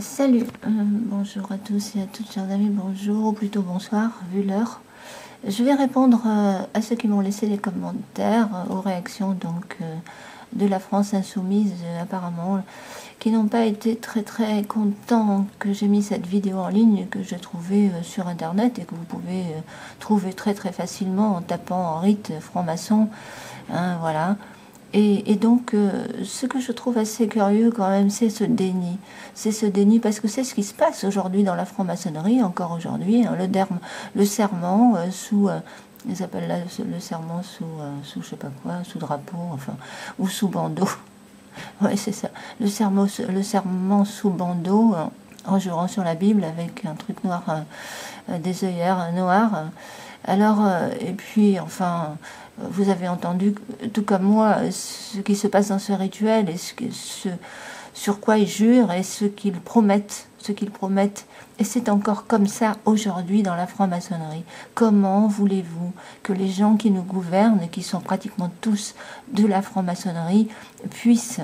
Salut, bonjour à tous et à toutes, chers amis, bonjour, ou plutôt bonsoir, vu l'heure. Je vais répondre à ceux qui m'ont laissé des commentaires, aux réactions de la France insoumise, apparemment, qui n'ont pas été très contents que j'ai mis cette vidéo en ligne, que j'ai trouvée sur internet et que vous pouvez trouver très facilement en tapant en rite franc-maçon, hein, voilà. Et donc, ce que je trouve assez curieux quand même, c'est ce déni. C'est ce déni parce que c'est ce qui se passe aujourd'hui dans la franc-maçonnerie, encore aujourd'hui. Hein, le serment sous... ils appellent là le serment sous je sais pas quoi, sous drapeau, enfin, ou sous bandeau. Ouais, c'est ça. Le serment sous bandeau, en jurant sur la Bible avec un truc noir, des œillères noires. Alors, et puis, enfin... Vous avez entendu, tout comme moi, ce qui se passe dans ce rituel et ce sur quoi ils jurent et ce qu'ils promettent. Et c'est encore comme ça aujourd'hui dans la franc-maçonnerie. Comment voulez-vous que les gens qui nous gouvernent, qui sont pratiquement tous de la franc-maçonnerie, puissent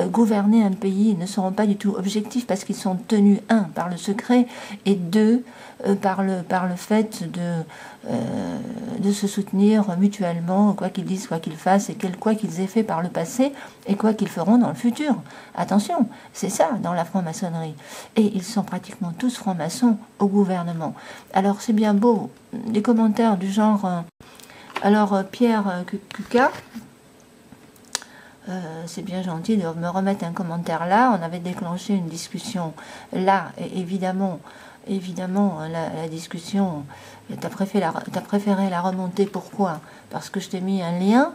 gouverner un pays? Ils ne seront pas du tout objectifs parce qu'ils sont tenus, un, par le secret, et deux, par le fait de se soutenir mutuellement, quoi qu'ils disent, quoi qu'ils fassent, et quoi qu'ils aient fait par le passé, et quoi qu'ils feront dans le futur. Attention, c'est ça dans la franc-maçonnerie. Et ils sont pratiquement tous francs-maçons au gouvernement. Alors c'est bien beau, des commentaires du genre... alors Pierre Cuca, c'est bien gentil de me remettre un commentaire là, on avait déclenché une discussion là, et évidemment la discussion, t'as préféré la remonter, pourquoi? Parce que je t'ai mis un lien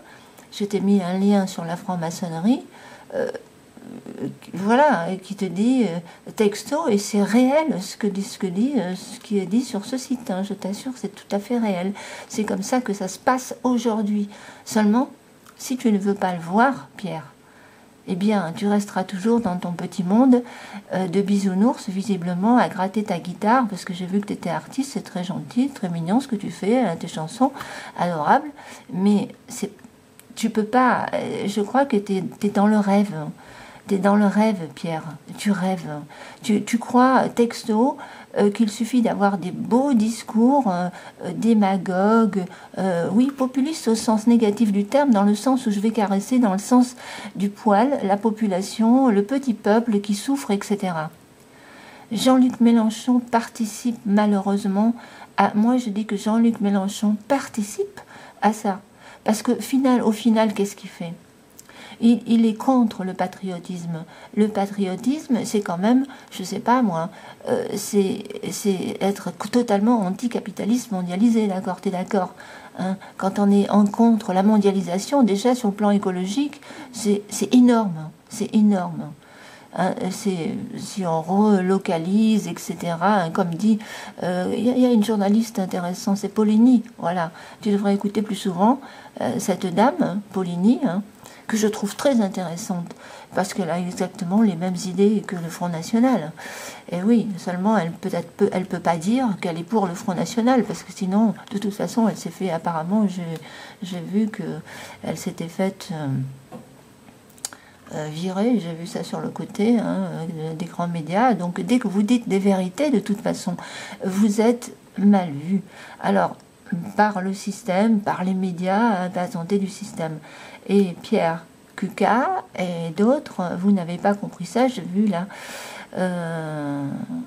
sur la franc-maçonnerie, voilà, qui te dit texto, et c'est réel ce qui est dit sur ce site, hein, je t'assure, c'est tout à fait réel. C'est comme ça que ça se passe aujourd'hui. Seulement, si tu ne veux pas le voir, Pierre, eh bien, tu resteras toujours dans ton petit monde de bisounours, visiblement, à gratter ta guitare, parce que j'ai vu que tu étais artiste, c'est très gentil, très mignon ce que tu fais, tes chansons, adorables, mais tu peux pas, je crois que tu es dans le rêve. T'es dans le rêve, Pierre, tu rêves. Tu crois, texto, qu'il suffit d'avoir des beaux discours démagogues, oui, populistes au sens négatif du terme, dans le sens où je vais caresser, dans le sens du poil, la population, le petit peuple qui souffre, etc. Jean-Luc Mélenchon participe malheureusement à... Moi, je dis que Jean-Luc Mélenchon participe à ça. Parce que au final, qu'est-ce qu'il fait ? Il est contre le patriotisme. Le patriotisme, c'est quand même, je sais pas moi, c'est être totalement anticapitaliste mondialisé, d'accord, t'es d'accord, hein? Quand on est en contre la mondialisation, déjà sur le plan écologique, c'est énorme, hein, si on relocalise, etc., hein, comme dit, y a une journaliste intéressante, c'est Poligny, voilà, tu devrais écouter plus souvent cette dame, Poligny, hein, que je trouve très intéressante, parce qu'elle a exactement les mêmes idées que le Front National. Et oui, seulement elle peut pas dire qu'elle est pour le Front National, parce que sinon, de toute façon, elle s'est fait, apparemment, j'ai vu qu'elle s'était faite virer, j'ai vu ça sur le côté, hein, des grands médias. Donc dès que vous dites des vérités, de toute façon, vous êtes mal vu. Alors, par le système, par les médias, à la santé du système. Et Pierre Cuca et d'autres, vous n'avez pas compris ça, j'ai vu là.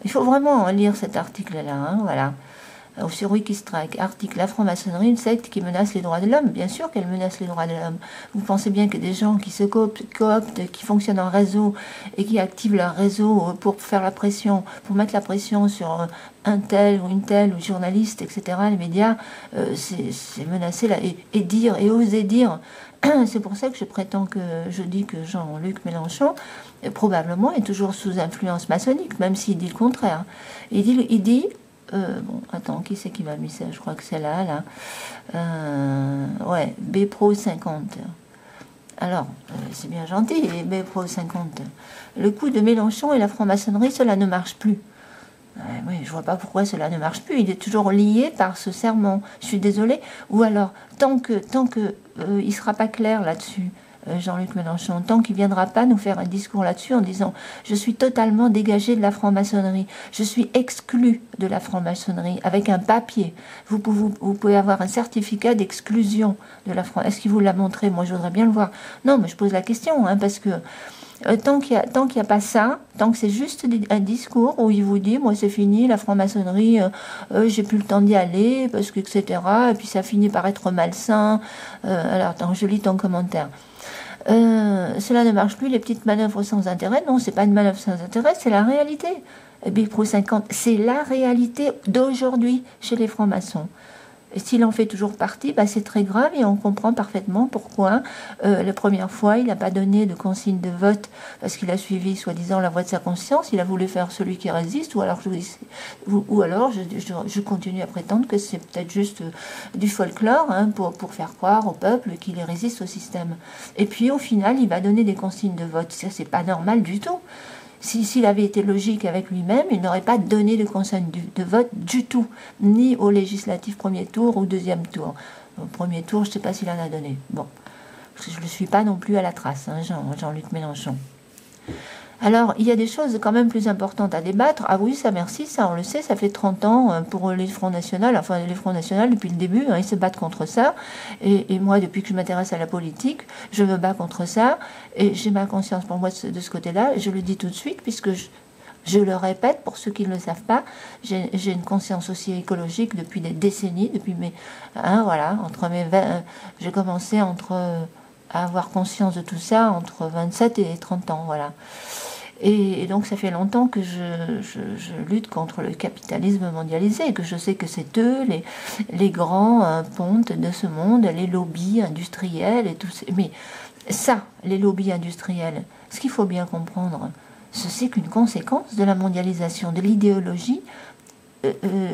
Il faut vraiment lire cet article-là, hein, voilà. Sur Wikistrike, article, la franc-maçonnerie, une secte qui menace les droits de l'homme. Bien sûr qu'elle menace les droits de l'homme. Vous pensez bien que des gens qui se cooptent, qui fonctionnent en réseau et qui activent leur réseau pour faire la pression, pour mettre la pression sur un tel ou une telle, ou journaliste, etc., les médias, c'est menacer là, et oser dire. C'est pour ça que je dis que Jean-Luc Mélenchon, probablement, est toujours sous influence maçonnique, même s'il dit le contraire. Il dit bon, attends, qui c'est qui m'a mis ça? Je crois que c'est là. Ouais, B-Pro 50. Alors, c'est bien gentil, B-Pro 50. Le coup de Mélenchon et la franc-maçonnerie, cela ne marche plus. Oui, je vois pas pourquoi cela ne marche plus. Il est toujours lié par ce serment. Je suis désolée. Ou alors, tant que il sera pas clair là-dessus, Jean-Luc Mélenchon, tant qu'il ne viendra pas nous faire un discours là-dessus en disant « Je suis totalement dégagé de la franc-maçonnerie, je suis exclu de la franc-maçonnerie » avec un papier. Vous pouvez avoir un certificat d'exclusion de la franc-maçonnerie. Est-ce qu'il vous l'a montré? Moi, je voudrais bien le voir. Non, mais je pose la question, parce que tant qu'il n'y a pas ça, tant que c'est juste un discours où il vous dit, moi c'est fini, la franc-maçonnerie, j'ai plus le temps d'y aller, parce que, etc. Et puis ça finit par être malsain. Alors, attends, je lis ton commentaire. Cela ne marche plus, les petites manœuvres sans intérêt. Non, c'est pas une manœuvre sans intérêt, c'est la réalité. Bipro 50, c'est la réalité d'aujourd'hui chez les francs-maçons. Et s'il en fait toujours partie, c'est très grave et on comprend parfaitement pourquoi la première fois il n'a pas donné de consigne de vote parce qu'il a suivi soi-disant la voie de sa conscience, il a voulu faire celui qui résiste, ou alors je continue à prétendre que c'est peut-être juste du folklore pour faire croire au peuple qu'il résiste au système. Et puis au final il va donner des consignes de vote, ça c'est pas normal du tout. S'il avait été logique avec lui-même, il n'aurait pas donné de consigne de vote du tout, ni au législatif premier tour ou deuxième tour. Au premier tour, je ne sais pas s'il en a donné. Bon, je ne le suis pas non plus à la trace, Jean-Luc Mélenchon. Alors, il y a des choses quand même plus importantes à débattre. Ah oui, ça merci, ça on le sait, ça fait 30 ans pour les Fronts National, enfin les Fronts National depuis le début, ils se battent contre ça. Et moi, depuis que je m'intéresse à la politique, je me bats contre ça. Et j'ai ma conscience pour moi de ce côté-là, et je le dis tout de suite, puisque je le répète, pour ceux qui ne le savent pas, j'ai une conscience aussi écologique depuis des décennies, depuis mes... entre mes 20... j'ai commencé à avoir conscience de tout ça entre 27 et 30 ans, voilà. Et donc ça fait longtemps que je lutte contre le capitalisme mondialisé, que je sais que c'est eux, les grands pontes de ce monde, les lobbies industriels et tout ça. Mais ça, les lobbies industriels, ce qu'il faut bien comprendre, c'est qu'une conséquence de la mondialisation, de l'idéologie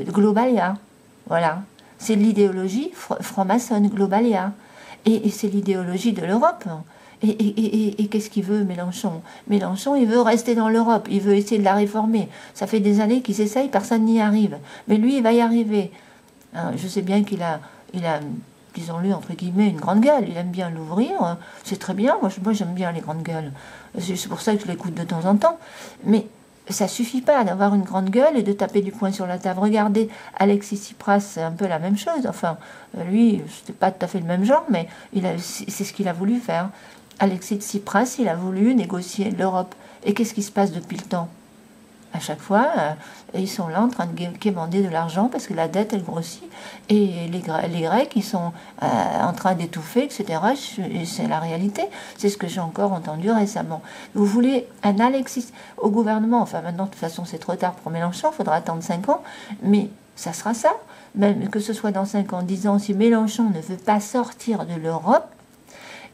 Globalia. Voilà. C'est l'idéologie franc-maçonne Globalia. Et c'est l'idéologie de l'Europe. Et qu'est-ce qu'il veut, Mélenchon? Mélenchon, il veut rester dans l'Europe, il veut essayer de la réformer. Ça fait des années qu'ils essayent, personne n'y arrive. Mais lui, il va y arriver. Je sais bien qu'il a, disons-le, entre guillemets, une grande gueule. Il aime bien l'ouvrir. C'est très bien. Moi, j'aime bien les grandes gueules. C'est pour ça que je l'écoute de temps en temps. Mais ça suffit pas d'avoir une grande gueule et de taper du poing sur la table. Regardez, Alexis Tsipras, c'est un peu la même chose. Enfin, lui, c'était pas tout à fait le même genre, mais c'est ce qu'il a voulu faire. Alexis Tsipras, il a voulu négocier l'Europe. Et qu'est-ce qui se passe depuis le temps? À chaque fois, ils sont là en train de quémander de l'argent parce que la dette, elle grossit. Et les Grecs, ils sont en train d'étouffer, etc. Et c'est la réalité. C'est ce que j'ai encore entendu récemment. Vous voulez un Alexis au gouvernement? Enfin, maintenant, de toute façon, c'est trop tard pour Mélenchon. Il faudra attendre 5 ans. Mais ça sera ça. Même que ce soit dans 5 ans, 10 ans, si Mélenchon ne veut pas sortir de l'Europe,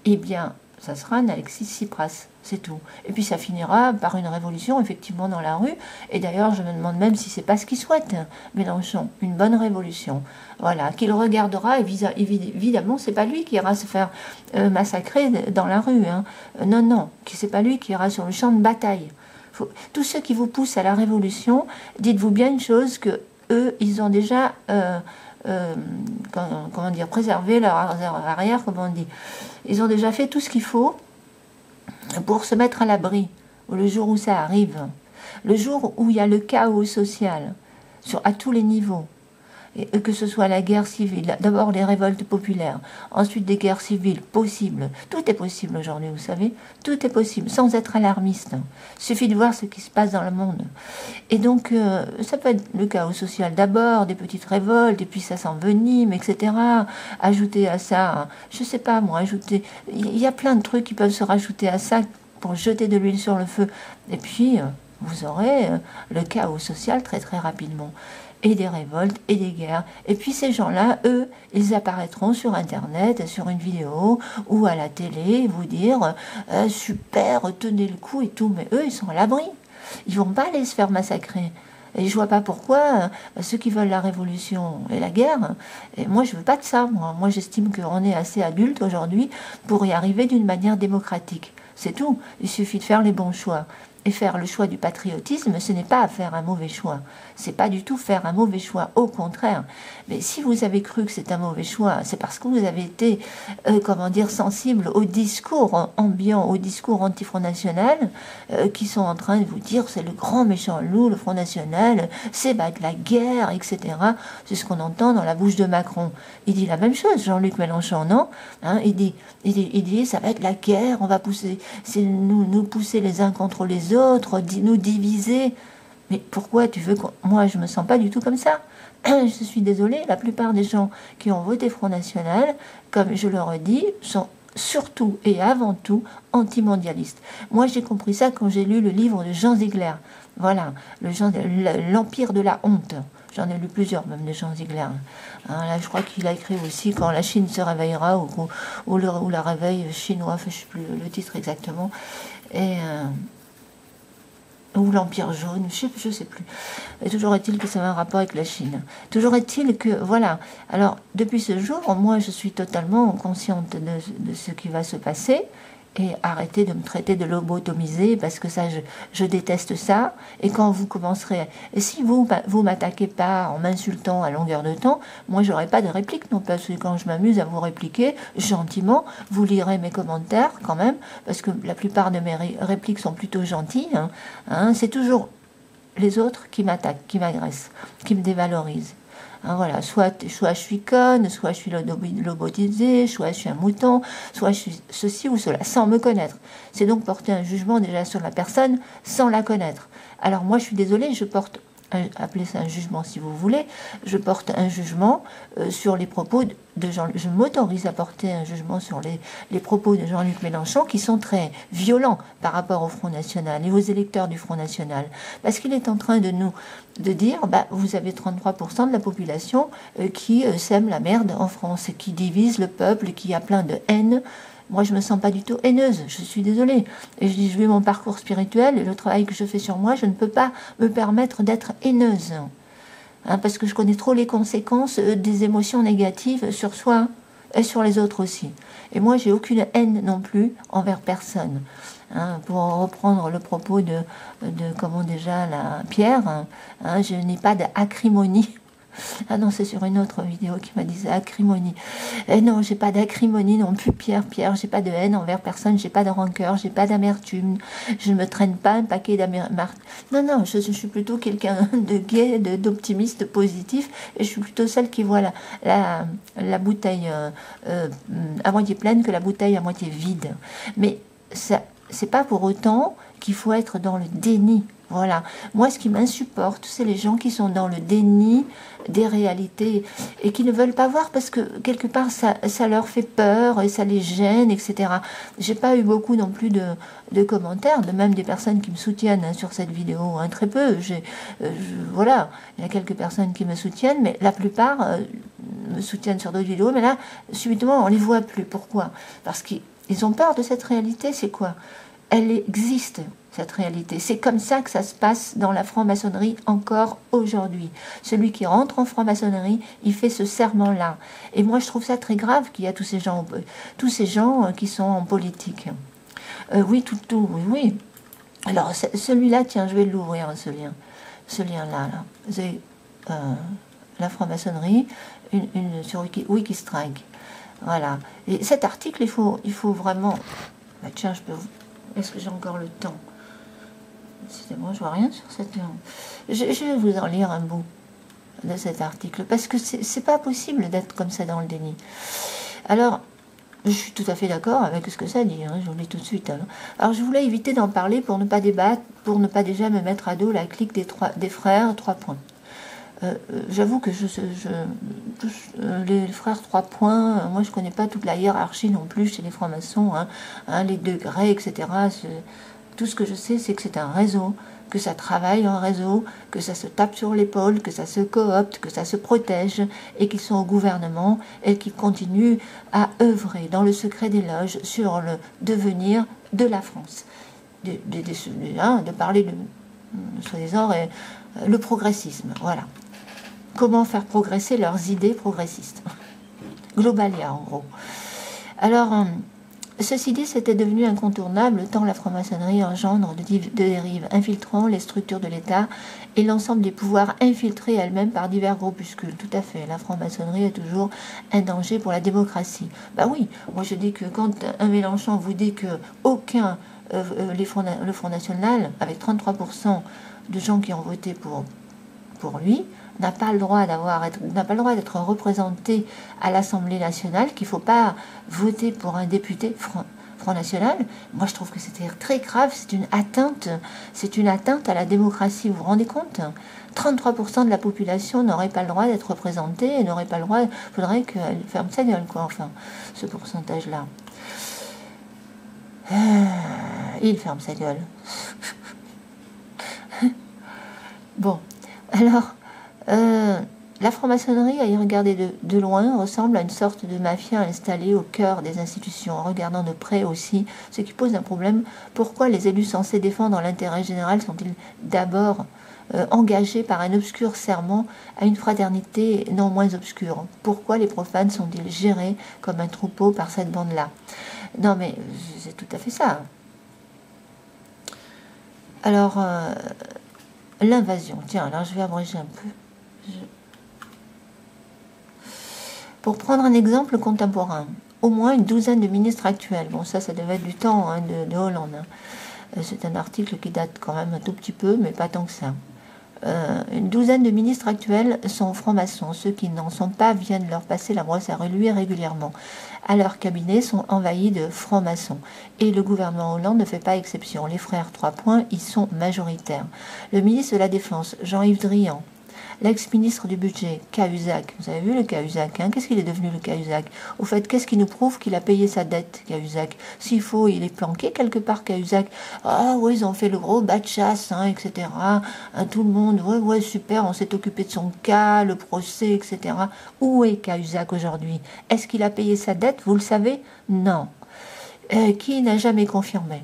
eh bien, ça sera un Alexis Tsipras, c'est tout. Et puis ça finira par une révolution, effectivement, dans la rue. Et d'ailleurs, je me demande même si c'est pas ce qu'il souhaite, Mélenchon, une bonne révolution. Voilà, qu'il regardera, évidemment, c'est pas lui qui ira se faire massacrer dans la rue. Non, c'est pas lui qui ira sur le champ de bataille. Tous ceux qui vous poussent à la révolution, dites-vous bien une chose, que eux, ils ont déjà... préserver leur arrière, comme on dit. Ils ont déjà fait tout ce qu'il faut pour se mettre à l'abri, le jour où ça arrive, le jour où il y a le chaos social, à tous les niveaux, et que ce soit la guerre civile, d'abord les révoltes populaires, ensuite des guerres civiles possibles. Tout est possible aujourd'hui, vous savez, tout est possible, sans être alarmiste. Il suffit de voir ce qui se passe dans le monde. Et donc, ça peut être le chaos social d'abord, des petites révoltes, et puis ça s'envenime, etc. Ajouter à ça, je sais pas moi, il y a plein de trucs qui peuvent se rajouter à ça pour jeter de l'huile sur le feu. Et puis, vous aurez le chaos social très très rapidement. Et des révoltes, et des guerres. Et puis ces gens-là, eux, ils apparaîtront sur Internet, sur une vidéo, ou à la télé, vous dire « super, tenez le coup » et tout. Mais eux, ils sont à l'abri. Ils vont pas aller se faire massacrer. Et je vois pas pourquoi ceux qui veulent la révolution et la guerre, et moi je veux pas de ça. Moi j'estime qu'on est assez adulte aujourd'hui pour y arriver d'une manière démocratique. C'est tout. Il suffit de faire les bons choix. Et faire le choix du patriotisme, ce n'est pas faire un mauvais choix. C'est pas du tout faire un mauvais choix, au contraire. Mais si vous avez cru que c'est un mauvais choix, c'est parce que vous avez été, comment dire, sensible au discours ambiant, au discours anti-Front National, qui sont en train de vous dire c'est le grand méchant loup, le Front National, c'est battre la guerre, etc. C'est ce qu'on entend dans la bouche de Macron. Il dit la même chose, Jean-Luc Mélenchon, non, hein, il dit ça va être la guerre, on va pousser, c'est nous pousser les uns contre les autres, nous diviser. Mais pourquoi tu veux moi, je me sens pas du tout comme ça. Je suis désolée, la plupart des gens qui ont voté Front National, comme je le redis, sont surtout et avant tout antimondialistes. Moi, j'ai compris ça quand j'ai lu le livre de Jean Ziegler. Voilà, l'Empire de la honte. J'en ai lu plusieurs, même de Jean Ziegler. Hein, là, je crois qu'il a écrit aussi Quand la Chine se réveillera, ou la réveil chinois, je ne sais plus le titre exactement. Et... ou l'Empire jaune, je sais plus. Et toujours est-il que ça a un rapport avec la Chine. Toujours est-il que, voilà. Alors, depuis ce jour, moi, je suis totalement consciente de ce qui va se passer, et arrêtez de me traiter de lobotomisée, parce que ça, je déteste ça. Et quand vous commencerez... Et si vous m'attaquez pas en m'insultant à longueur de temps, moi, j'aurai pas de réplique, non, parce que quand je m'amuse à vous répliquer, gentiment, vous lirez mes commentaires, quand même, parce que la plupart de mes répliques sont plutôt gentilles, hein, c'est toujours les autres qui m'attaquent, qui m'agressent, qui me dévalorisent. Hein, voilà, soit je suis conne, soit je suis lobotisée, soit je suis un mouton, soit je suis ceci ou cela, sans me connaître. C'est donc porter un jugement déjà sur la personne sans la connaître. Alors moi, je suis désolée, je porte, appelez ça un jugement si vous voulez, je porte un jugement sur les propos de Jean-Luc. Je m'autorise à porter un jugement sur les propos de Jean-Luc Mélenchon qui sont très violents par rapport au Front National et aux électeurs du Front National. Parce qu'il est en train de dire, vous avez 33% de la population qui sème la merde en France, qui divise le peuple, qui a plein de haine. Moi, je me sens pas du tout haineuse, je suis désolée. Et je dis, je vis mon parcours spirituel et le travail que je fais sur moi, je ne peux pas me permettre d'être haineuse. Hein, parce que je connais trop les conséquences des émotions négatives sur soi et sur les autres aussi. Et moi, j'ai aucune haine non plus envers personne. Hein, pour reprendre le propos de comment déjà, la Pierre, hein, je n'ai pas d'acrimonie. Ah non, c'est sur une autre vidéo qui m'a dit acrimonie. Et non, j'ai pas d'acrimonie non plus, Pierre, j'ai pas de haine envers personne, j'ai pas de rancœur, j'ai pas d'amertume, je ne me traîne pas un paquet d'amertume. Non, je suis plutôt quelqu'un de gai, d'optimiste, positif, et je suis plutôt celle qui voit la bouteille à moitié pleine que la bouteille à moitié vide. Mais ça, c'est pas pour autant qu'il faut être dans le déni. Voilà. Moi, ce qui m'insupporte, c'est les gens qui sont dans le déni des réalités et qui ne veulent pas voir parce que quelque part ça leur fait peur et ça les gêne, etc. J'ai pas eu beaucoup non plus de commentaires, de même des personnes qui me soutiennent sur cette vidéo, très peu. Voilà, il y a quelques personnes qui me soutiennent, mais la plupart me soutiennent sur d'autres vidéos. Mais là, subitement, on les voit plus. Pourquoi? Parce qu'ils ont peur de cette réalité. C'est quoi? Elle existe, cette réalité. C'est comme ça que ça se passe dans la franc-maçonnerie encore aujourd'hui. Celui qui rentre en franc-maçonnerie, il fait ce serment-là. Et moi, je trouve ça très grave qu'il y a tous ces gens qui sont en politique. Oui. Oui. Alors, celui-là, tiens, je vais l'ouvrir, ce lien. Ce lien-là. C'est la franc-maçonnerie sur Wikistrike. Voilà. Et cet article, il faut vraiment... tiens, je peux vous... Est-ce que j'ai encore le temps? C'est bon, je vois rien sur cette... Je vais vous en lire un bout de cet article, parce que c'est pas possible d'être comme ça dans le déni. Alors, je suis tout à fait d'accord avec ce que ça dit, je vous le dis tout de suite. Alors, je voulais éviter d'en parler pour ne pas débattre, pour ne pas déjà me mettre à dos la clique des frères 3 points. J'avoue que les frères 3 points, moi je connais pas toute la hiérarchie non plus chez les francs-maçons, les degrés, etc. Tout ce que je sais, c'est que c'est un réseau, que ça travaille en réseau, que ça se tape sur l'épaule, que ça se coopte, que ça se protège, et qu'ils sont au gouvernement et qu'ils continuent à œuvrer dans le secret des loges sur le devenir de la France. De parler de, soi-disant, le progressisme, voilà. Comment faire progresser leurs idées progressistes. Globalia, en gros. Alors, Ceci dit, c'était devenu incontournable tant la franc-maçonnerie engendre de dérives infiltrant les structures de l'État et l'ensemble des pouvoirs infiltrés elles-mêmes par divers groupuscules. Tout à fait, la franc-maçonnerie est toujours un danger pour la démocratie. Bah oui, moi je dis que quand un Mélenchon vous dit que aucun, le Front National, avec 33% de gens qui ont voté pour lui, n'a pas le droit d'être représenté à l'Assemblée nationale, qu'il ne faut pas voter pour un député Front National. Moi, je trouve que c'était très grave, c'est une atteinte à la démocratie. Vous vous rendez compte ? 33% de la population n'aurait pas le droit d'être représentée et n'aurait pas le droit. Il faudrait qu'elle ferme sa gueule, quoi. Enfin, ce pourcentage-là. Il ferme sa gueule. Bon, alors. La franc-maçonnerie, à y regarder de loin, ressemble à une sorte de mafia installée au cœur des institutions. En regardant de près aussi, ce qui pose un problème, pourquoi les élus censés défendre l'intérêt général sont-ils d'abord engagés par un obscur serment à une fraternité non moins obscure? Pourquoi les profanes sont-ils gérés comme un troupeau par cette bande-là? Non mais c'est tout à fait ça. Alors, l'invasion. Tiens, alors je vais abréger un peu. Pour prendre un exemple contemporain, au moins une douzaine de ministres actuels, bon ça devait être du temps de Hollande, c'est un article qui date quand même un tout petit peu, mais pas tant que ça. Une douzaine de ministres actuels sont francs-maçons, ceux qui n'en sont pas viennent leur passer la brosse à reluire régulièrement. À leur cabinet sont envahis de francs-maçons, et le gouvernement Hollande ne fait pas exception. Les frères 3 points y sont majoritaires. Le ministre de la Défense, Jean-Yves Drian, l'ex-ministre du budget, Cahuzac, vous avez vu le Cahuzac, hein? Qu'est-ce qu'il est devenu le Cahuzac? Au fait, qu'est-ce qui nous prouve qu'il a payé sa dette, Cahuzac? S'il faut, il est planqué quelque part, Cahuzac. Ah oui, ils ont fait le gros bas de chasse, hein, etc. Hein, tout le monde, ouais, super, on s'est occupé de son cas, le procès, etc. Où est Cahuzac aujourd'hui? Est-ce qu'il a payé sa dette? Vous le savez? Non. Qui n'a jamais confirmé?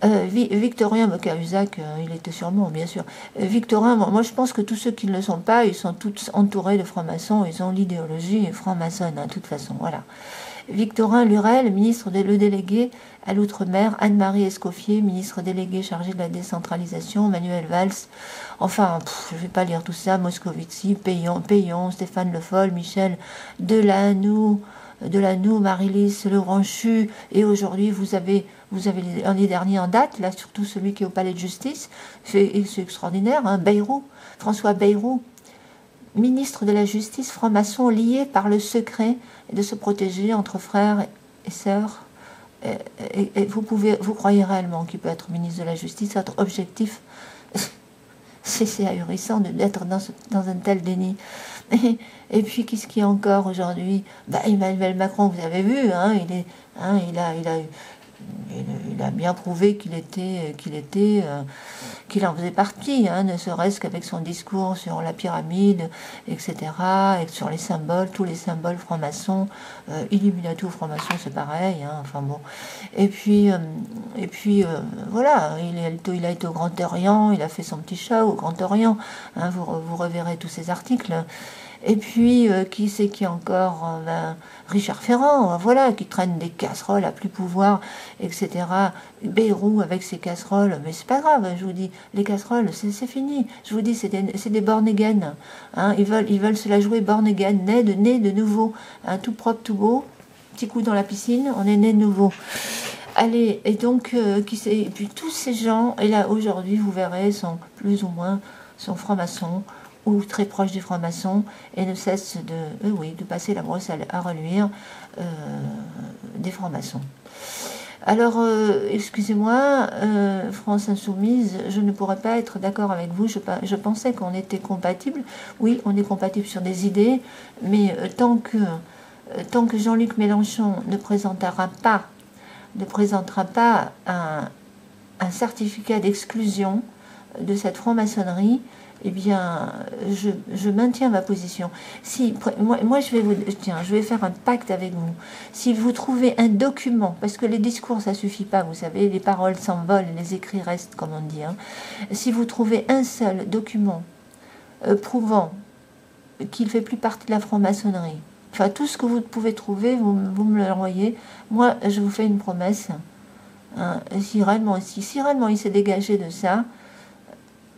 Victorien Cahuzac, il était sûrement, bien sûr. Victorin, moi je pense que tous ceux qui ne le sont pas, ils sont tous entourés de francs-maçons, ils ont l'idéologie franc-maçonne, de toute façon, voilà. Victorin Lurel, le délégué à l'outre-mer, Anne-Marie Escoffier, ministre délégué chargé de la décentralisation, Manuel Valls, enfin, je ne vais pas lire tout ça, Moscovici, Payon, Stéphane Le Foll, Michel Delanoux, Marie-Lise Lebranchu, et aujourd'hui vous avez les derniers en date, là surtout celui qui est au palais de justice, c'est extraordinaire, hein, Bayrou, François Bayrou, ministre de la justice franc-maçon lié par le secret de se protéger entre frères et sœurs. Et vous croyez réellement qu'il peut être ministre de la justice, être objectif? C'est ahurissant d'être dans un tel déni. Et puis, qu'est-ce qu'il y a encore aujourd'hui? Emmanuel Macron, vous avez vu, hein, il a bien prouvé qu'il en faisait partie, hein, ne serait-ce qu'avec son discours sur la pyramide, etc., et sur les symboles, tous les symboles francs-maçons, Illuminato franc-maçon, c'est pareil, hein, enfin bon. Et puis voilà, il a été au Grand Orient, il a fait son petit chat au Grand Orient, hein, vous reverrez tous ces articles. Et puis, qui c'est qui encore? Richard Ferrand, voilà, qui traîne des casseroles à plus pouvoir, etc. Bayrou avec ses casseroles, mais c'est pas grave, je vous dis, les casseroles, c'est fini. Je vous dis, c'est des born again. Hein, ils veulent se la jouer born again, né de nouveau, hein, tout propre, tout beau, petit coup dans la piscine, on est né de nouveau. Allez, et donc, et puis tous ces gens, et là, aujourd'hui, vous verrez, sont plus ou moins, sont francs-maçons, ou très proches des francs-maçons, et ne cessent de passer la brosse à reluire des francs-maçons. Alors, excusez-moi, France Insoumise, je ne pourrais pas être d'accord avec vous, je pensais qu'on était compatibles. Oui, on est compatibles sur des idées, mais tant que Jean-Luc Mélenchon ne présentera pas un certificat d'exclusion de cette franc-maçonnerie, eh bien, je maintiens ma position. Si, moi je vais faire un pacte avec vous. Si vous trouvez un document, parce que les discours, ça suffit pas, vous savez, les paroles s'envolent, les écrits restent, comme on dit. Hein. Si vous trouvez un seul document prouvant qu'il fait plus partie de la franc-maçonnerie, Enfin, tout ce que vous pouvez trouver, vous me l'envoyez. Moi, je vous fais une promesse. Hein, si réellement il s'est dégagé de ça,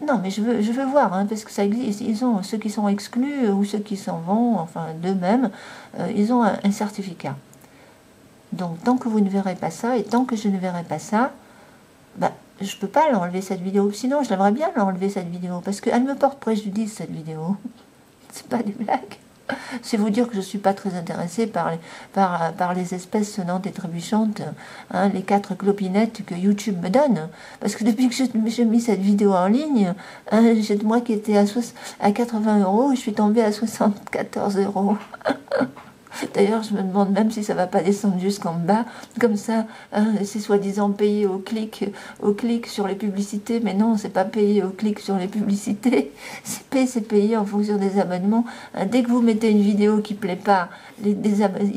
non, mais je veux voir, hein, parce que ça existe. Ils ont ceux qui sont exclus ou ceux qui s'en vont, enfin d'eux-mêmes, ils ont un certificat. Donc, tant que vous ne verrez pas ça, et tant que je ne verrai pas ça, bah, je ne peux pas l'enlever cette vidéo. Sinon, j'aimerais bien l'enlever cette vidéo, parce qu'elle me porte préjudice, cette vidéo. C'est pas des blagues. C'est vous dire que je ne suis pas très intéressée par les espèces sonnantes et trébuchantes, hein, les 4 clopinettes que YouTube me donne. Parce que depuis que j'ai mis cette vidéo en ligne, hein, moi qui étais à 80 €, je suis tombée à 74 €. D'ailleurs, je me demande même si ça ne va pas descendre jusqu'en bas. Comme ça, hein, c'est soi-disant payé au clic sur les publicités. Mais non, c'est pas payé au clic sur les publicités. C'est payé en fonction des abonnements. Hein, dès que vous mettez une vidéo qui ne plaît pas, ils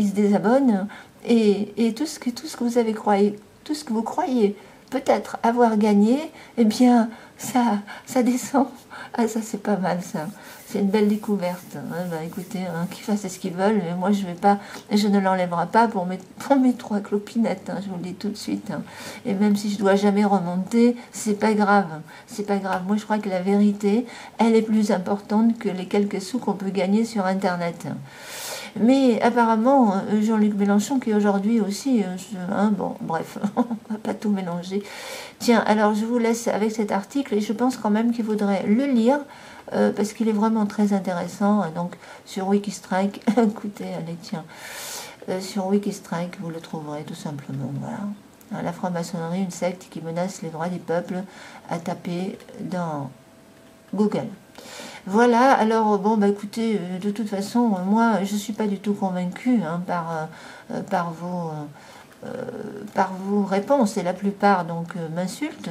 se désabonnent. Et tout ce que vous avez croyé, tout ce que vous croyez peut-être avoir gagné, eh bien, ça descend. Ah, ça, c'est pas mal, ça. C'est une belle découverte. Hein. Bah, écoutez, hein, qu'ils fassent ce qu'ils veulent, mais moi, je ne l'enlèverai pas pour mes 3 clopinettes, hein, je vous le dis tout de suite. Hein. Et même si je dois jamais remonter, c'est pas grave. C'est pas grave. Moi, je crois que la vérité, elle est plus importante que les quelques sous qu'on peut gagner sur Internet. Mais apparemment, Jean-Luc Mélenchon, qui aujourd'hui aussi, hein, bon, bref, on va pas tout mélanger. Tiens, alors je vous laisse avec cet article, et je pense quand même qu'il faudrait le lire, parce qu'il est vraiment très intéressant. Donc, sur Wikistrike, écoutez, allez, tiens, sur Wikistrike, vous le trouverez tout simplement, voilà. La franc-maçonnerie, une secte qui menace les droits des peuples, à taper dans Google. Voilà, alors bon, bah écoutez, de toute façon, moi, je ne suis pas du tout convaincue, hein, par vos réponses, et la plupart donc m'insultent,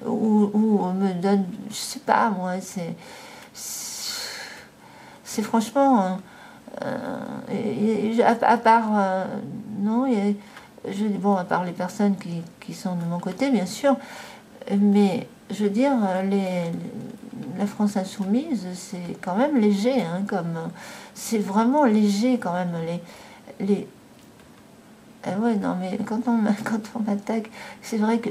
ou me donnent, je sais pas, moi, c'est franchement, hein, à part, non, bon, à part les personnes qui sont de mon côté, bien sûr, mais je veux dire, la France insoumise, c'est quand même léger, hein, c'est vraiment léger quand même. Ouais, non, mais quand on m'attaque, c'est vrai que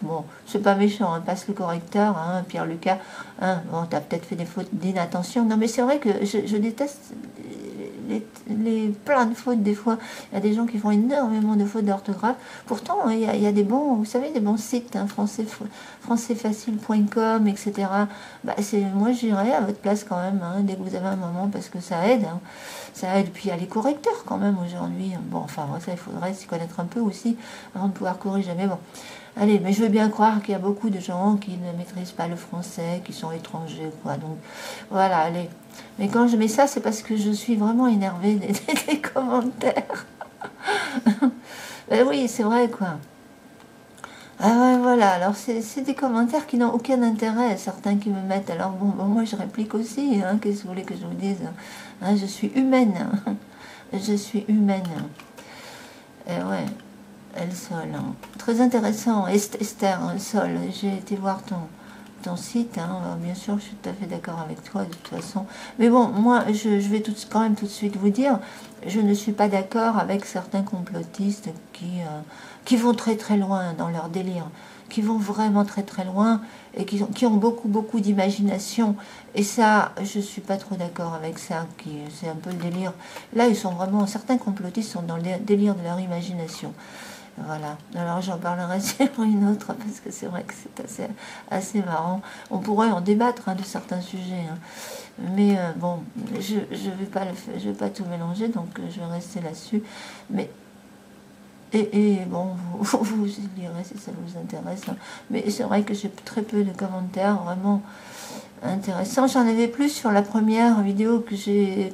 bon, c'est pas méchant, hein, passe le correcteur, hein, Pierre Lucas, hein, bon, t'as peut-être fait des fautes d'inattention. Non, mais c'est vrai que je déteste plein de fautes des fois. Il y a des gens qui font énormément de fautes d'orthographe. Pourtant, il y a des bons, vous savez, des bons sites, hein, françaisfacile.com, etc. Bah, moi, j'irais à votre place quand même, hein, dès que vous avez un moment, parce que ça aide. Hein. Ça aide. Puis il y a les correcteurs quand même aujourd'hui. Bon, enfin, ça, il faudrait s'y connaître un peu aussi avant de pouvoir corriger. Mais bon, allez, mais je veux bien croire qu'il y a beaucoup de gens qui ne maîtrisent pas le français, qui sont étrangers, quoi. Donc, voilà, allez. Mais quand je mets ça, c'est parce que je suis vraiment énervée des commentaires. Ben oui, c'est vrai, quoi. Ah ouais, voilà, alors c'est des commentaires qui n'ont aucun intérêt, certains qui me mettent. Alors bon moi je réplique aussi, hein, qu'est-ce que vous voulez que je vous dise, hein, je suis humaine, je suis humaine. Et ouais, El Sol, hein. Très intéressant, Esther, El Sol, j'ai été voir ton site, hein. Alors, bien sûr je suis tout à fait d'accord avec toi de toute façon. Mais bon, moi je vais quand même tout de suite vous dire, je ne suis pas d'accord avec certains complotistes qui vont très très loin dans leur délire, qui vont vraiment très très loin et qui ont beaucoup beaucoup d'imagination. Et ça, je suis pas trop d'accord avec ça, c'est un peu le délire. Là, certains complotistes sont dans le délire de leur imagination. Voilà, alors j'en parlerai sur une autre, parce que c'est vrai que c'est assez marrant. On pourrait en débattre, hein, de certains sujets, hein. Mais bon, je vais pas tout mélanger, donc je vais rester là-dessus. Mais et bon, vous lirez si ça vous intéresse, hein. Mais c'est vrai que j'ai très peu de commentaires vraiment intéressants. J'en avais plus sur la première vidéo que j'ai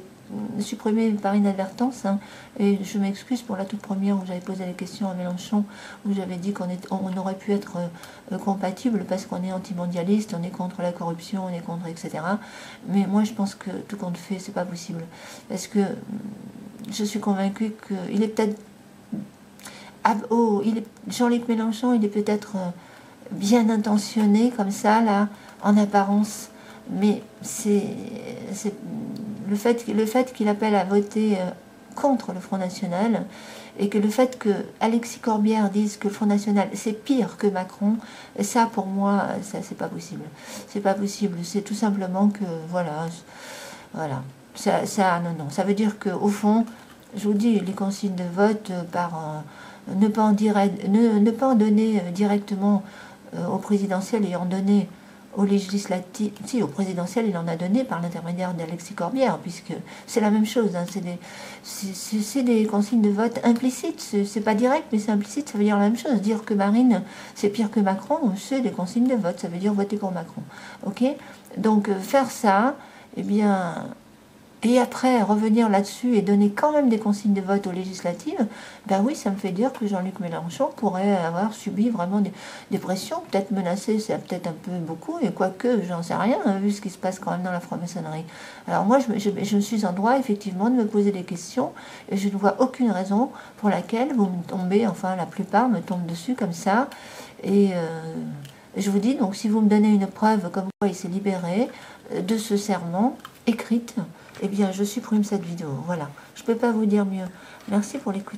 supprimée par inadvertance, hein. Et je m'excuse pour la toute première où j'avais posé la question à Mélenchon, où j'avais dit qu'on aurait pu être compatible parce qu'on est antimondialiste, on est contre la corruption, on est contre, etc. Mais moi je pense que tout compte fait, c'est pas possible. Parce que je suis convaincue qu'il est peut-être... Jean-Luc Mélenchon, il est peut-être bien intentionné comme ça, là, en apparence. Mais c'est le fait qu'il appelle à voter contre le Front National, et que le fait que Alexis Corbière dise que le Front National c'est pire que Macron, ça pour moi, ça c'est pas possible. C'est pas possible. C'est tout simplement que voilà. Non. Ça veut dire qu'au fond, je vous dis, les consignes de vote par ne pas en donner directement au présidentiel et en donner aux législatives, si au présidentiel il en a donné par l'intermédiaire d'Alexis Corbière, puisque c'est la même chose, hein, c'est des consignes de vote implicites, c'est pas direct mais c'est implicite, ça veut dire la même chose. Dire que Marine c'est pire que Macron, c'est des consignes de vote, ça veut dire voter pour Macron. Ok, donc faire ça, eh bien, et après revenir là-dessus et donner quand même des consignes de vote aux législatives, ben oui, ça me fait dire que Jean-Luc Mélenchon pourrait avoir subi vraiment des pressions, peut-être menacé, c'est peut-être un peu beaucoup, et quoique, j'en sais rien, hein, vu ce qui se passe quand même dans la franc-maçonnerie. Alors moi, je suis en droit, effectivement, de me poser des questions, et je ne vois aucune raison pour laquelle vous me tombez, enfin la plupart me tombent dessus comme ça, et je vous dis, donc si vous me donnez une preuve comme quoi il s'est libéré de ce serment, écrite, eh bien, je supprime cette vidéo. Voilà. Je ne peux pas vous dire mieux. Merci pour l'écoute.